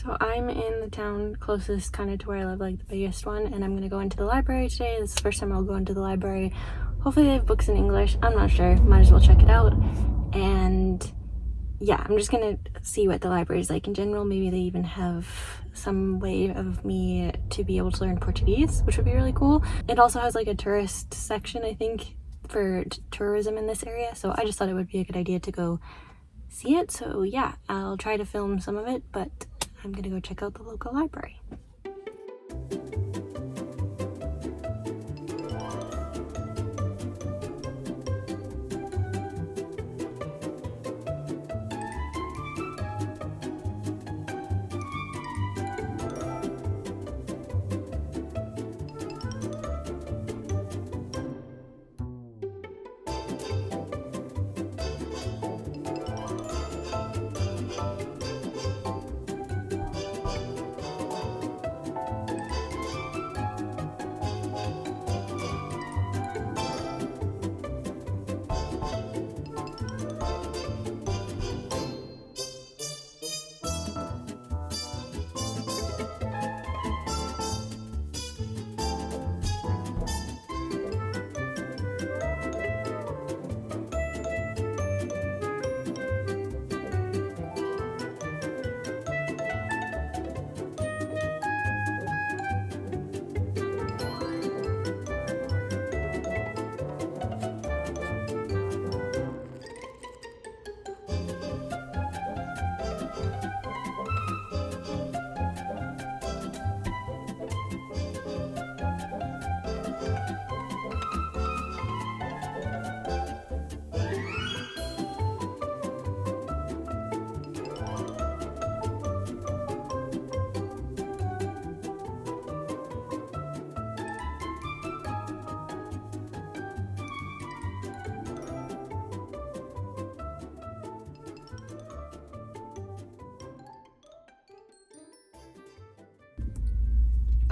So I'm in the town closest kind of to where I live, like the biggest one, and I'm gonna go into the library today. This is the first time I'll go into the library. Hopefully they have books in English. I'm not sure, might as well check it out. And yeah, I'm just gonna see what the library is like in general. Maybe they even have some way of me to be able to learn Portuguese, which would be really cool. It also has like a tourist section, I think, for tourism in this area, so I just thought it would be a good idea to go see it. So yeah, I'll try to film some of it, but I'm gonna go check out the local library.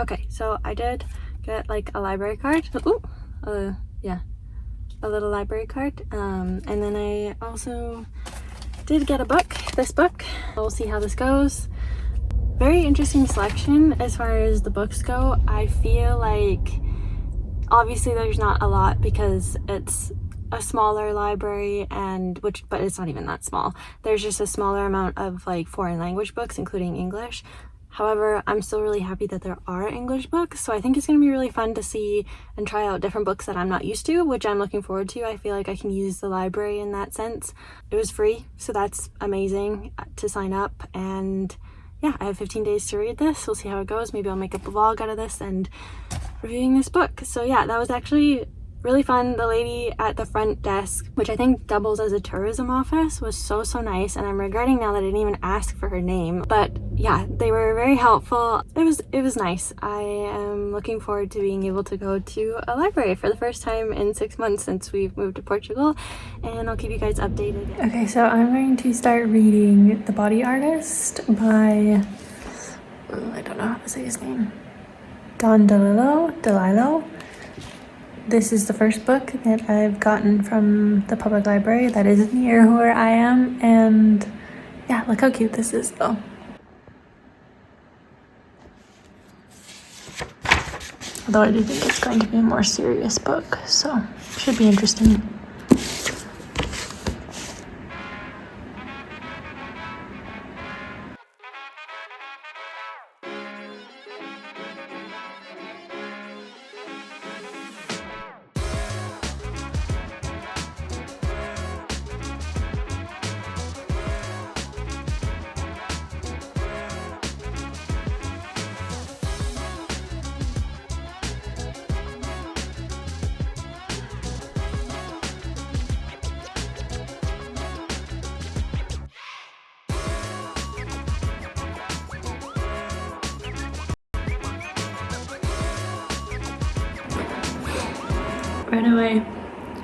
Okay, so I did get like a library card. Yeah, a little library card. And then I also did get a book, this book. We'll see how this goes. Very interesting selection as far as the books go. I feel like obviously there's not a lot because it's a smaller library, but it's not even that small. There's just a smaller amount of like foreign language books, including English. However, I'm still really happy that there are English books, so I think it's going to be really fun to see and try out different books that I'm not used to, which I'm looking forward to. I feel like I can use the library in that sense. It was free, so that's amazing to sign up, and yeah, I have 15 days to read this. We'll see how it goes. Maybe I'll make up a vlog out of this and reviewing this book. So yeah, that was actually really fun. The lady at the front desk, which I think doubles as a tourism office, was so nice, and I'm regretting now that I didn't even ask for her name. But yeah, they were very helpful. It was nice. I am looking forward to being able to go to a library for the first time in 6 months since we've moved to Portugal, and I'll keep you guys updated. Okay, so I'm going to start reading The Body Artist by, I don't know how to say his name, Don DeLillo. This is the first book that I've gotten from the public library that is near where I am, and yeah, look how cute this is though. Although I do think it's going to be a more serious book, so should be interesting. Right away,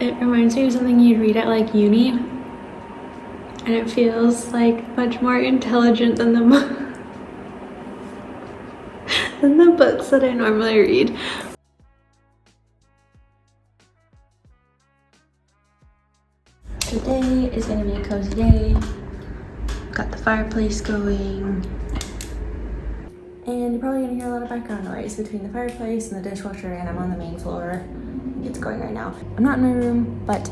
it reminds me of something you'd read at like uni, and it feels like much more intelligent than the books that I normally read. Today is gonna be a cozy day. Got the fireplace going. And you're probably gonna hear a lot of background noise between the fireplace and the dishwasher, and I'm on the main floor. It's going right now. I'm not in my room, but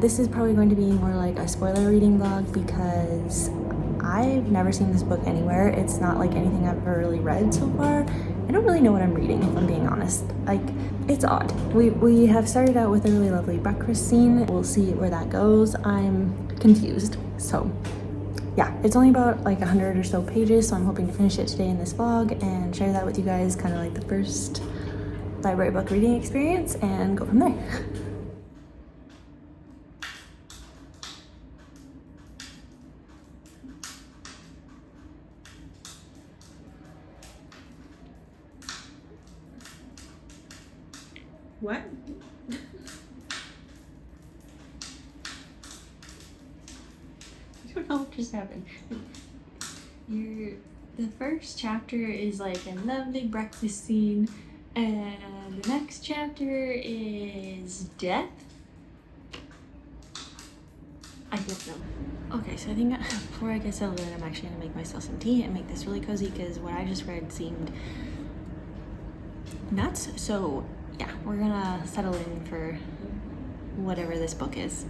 this is probably going to be more like a spoiler reading vlog because I've never seen this book anywhere. It's not like anything I've ever really read so far. I don't really know what I'm reading, if I'm being honest. Like, it's odd. We have started out with a really lovely breakfast scene. We'll see where that goes. I'm confused, so yeah, it's only about like 100 or so pages, so I'm hoping to finish it today in this vlog and share that with you guys, kind of like the first library book reading experience, and go from there. What? I don't know what just happened. The first chapter is like a lovely breakfast scene, and the next chapter is death. I don't know. Okay, so I think before I get settled in, I'm actually gonna make myself some tea and make this really cozy because what I just read seemed nuts. So yeah, we're gonna settle in for whatever this book is.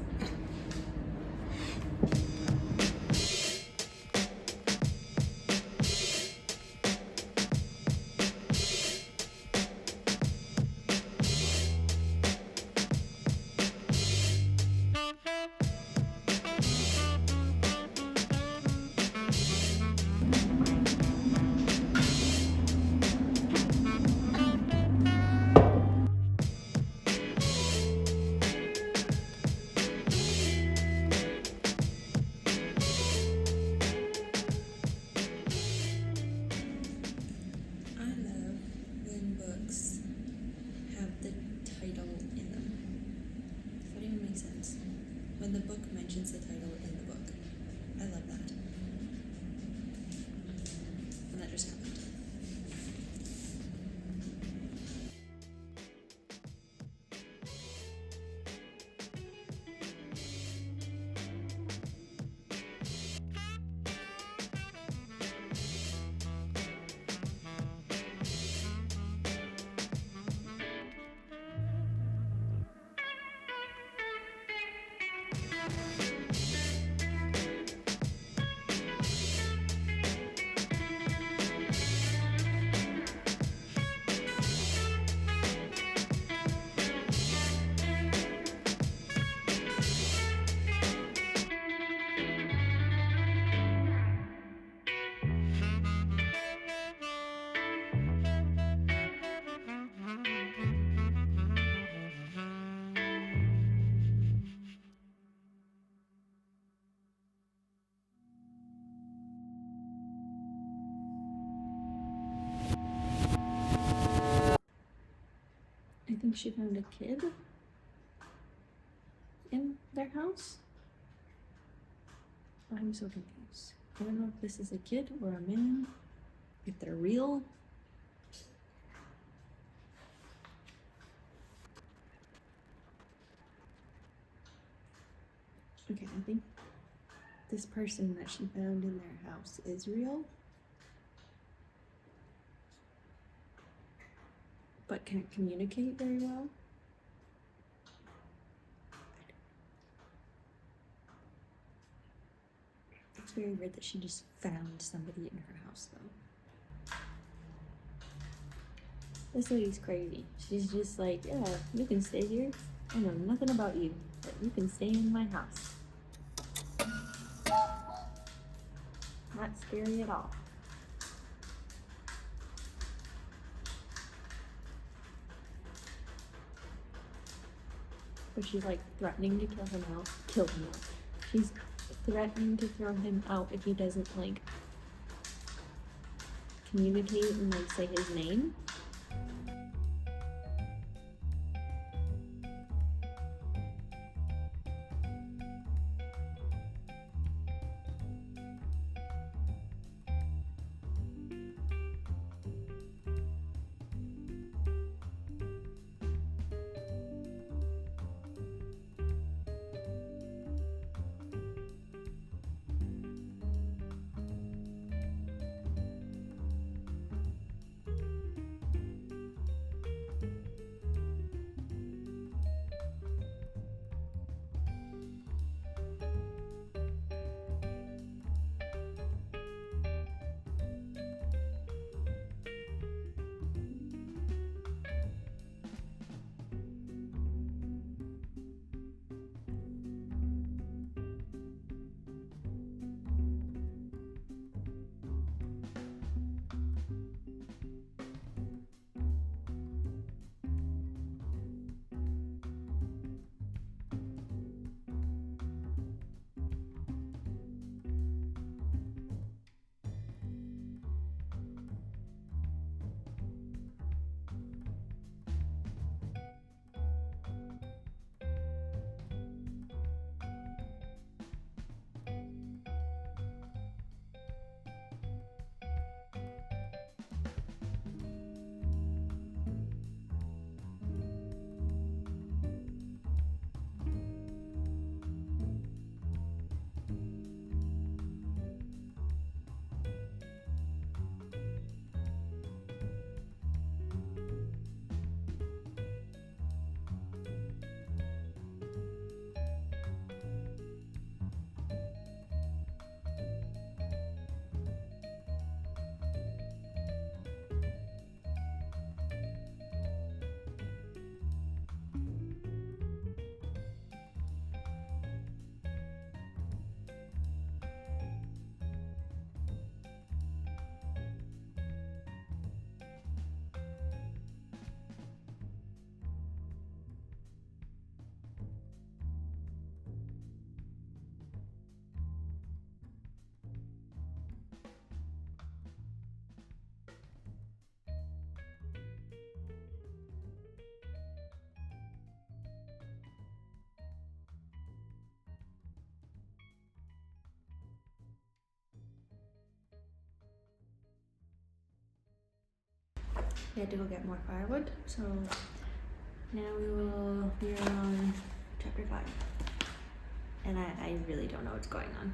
When the book mentions the title in the book. I love that. And that just happened. I think she found a kid in their house. I'm so confused. I don't know if this is a kid or a man, if they're real. Okay, I think this person that she found in their house is real. But can't communicate very well. It's very weird that she just found somebody in her house, though. This lady's crazy. She's just like, yeah, you can stay here. I know nothing about you, but you can stay in my house. Not scary at all. But she's like threatening to kill him out. She's threatening to throw him out if he doesn't like communicate and like say his name. we had to go get more firewood. So now we're on chapter 5. And I really don't know what's going on.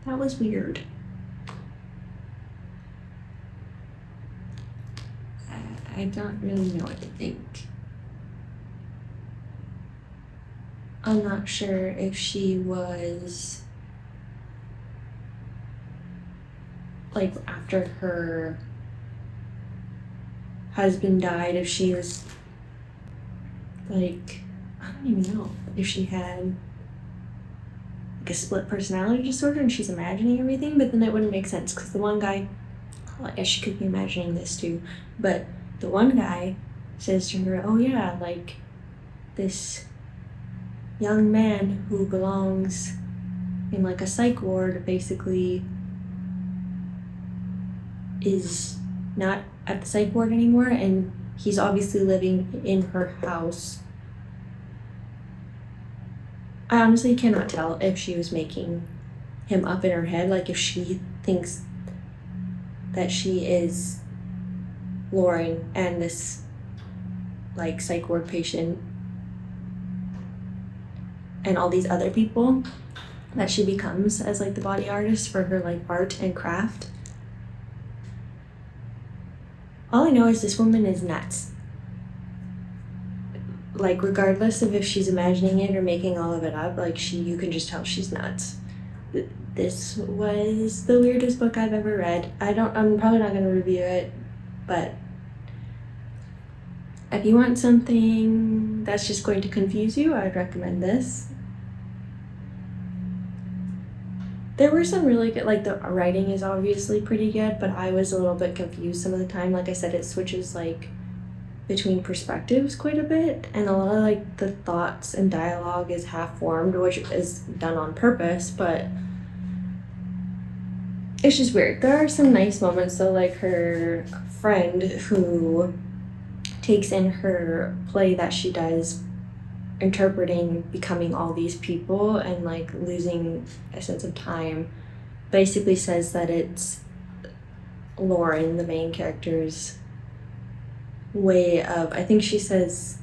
That was weird. I don't really know what to think. I'm not sure if she was, like, after her husband died, if she was, like, I don't even know, if she had like a split personality disorder and she's imagining everything, but then it wouldn't make sense because the one guy, well, I guess she could be imagining this too, but the one guy says to her, oh yeah, like this young man who belongs in like a psych ward basically is not at the psych ward anymore, and he's obviously living in her house. I honestly cannot tell if she was making him up in her head, like if she thinks that she is Lauren and this like psych ward patient and all these other people that she becomes as like the body artist for her like art and craft. All I know is this woman is nuts. Like regardless of if she's imagining it or making all of it up, like you can just tell she's nuts. This was the weirdest book I've ever read. I'm probably not going to review it, but if you want something that's just going to confuse you, I would recommend this. There were some really good, like the writing is obviously pretty good, but I was a little bit confused some of the time. Like I said, it switches like between perspectives quite a bit, and a lot of like the thoughts and dialogue is half formed, which is done on purpose, but it's just weird. There are some nice moments though, like her friend who takes in her play that she does interpreting becoming all these people and like losing a sense of time, basically says that it's Lauren, the main character's way of, I think she says,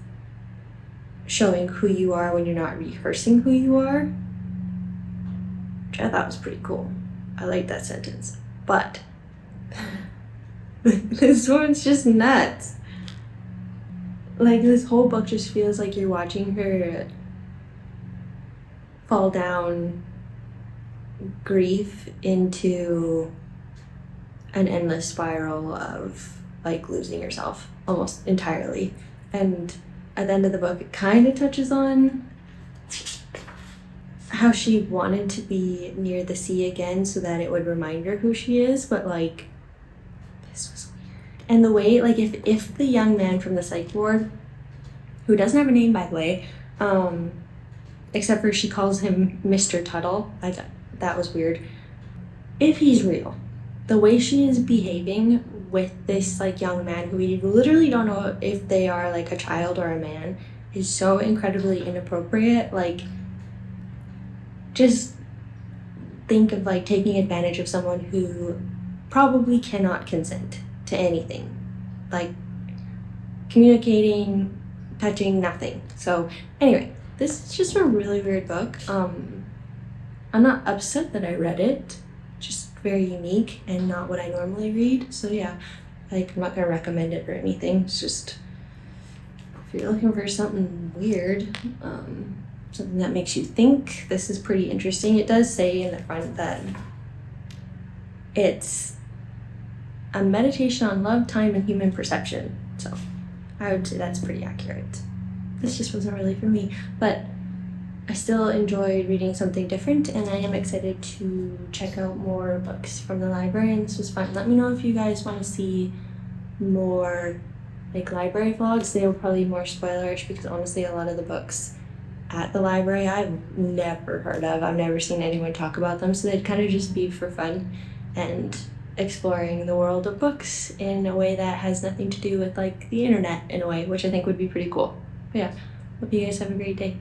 showing who you are when you're not rehearsing who you are, which I thought was pretty cool. I like that sentence. But this one's just nuts. Like this whole book just feels like you're watching her fall down grief into an endless spiral of like losing yourself almost entirely. And at the end of the book, it kind of touches on how she wanted to be near the sea again so that it would remind her who she is, but like this was weird. And the way, like if the young man from the psych ward, who doesn't have a name by the way, except for she calls him Mr. Tuttle, I thought that was weird. If he's real, the way she is behaving with this like young man who we literally don't know if they are like a child or a man is so incredibly inappropriate. Like just think of like taking advantage of someone who probably cannot consent to anything, like communicating, touching, nothing. So anyway, this is just a really weird book. I'm not upset that I read it, just very unique and not what I normally read. So yeah, like I'm not gonna recommend it or anything. It's just if you're looking for something weird, something that makes you think, this is pretty interesting. It does say in the front that it's a meditation on love, time, and human perception. So I would say that's pretty accurate. This just wasn't really for me, but I still enjoyed reading something different, and I am excited to check out more books from the library, and this was fun. Let me know if you guys want to see more like library vlogs. They will probably be more spoilerish because honestly a lot of the books at the library I've never heard of. I've never seen anyone talk about them, so they'd kind of just be for fun and exploring the world of books in a way that has nothing to do with like the internet in a way, which I think would be pretty cool. But yeah, hope you guys have a great day.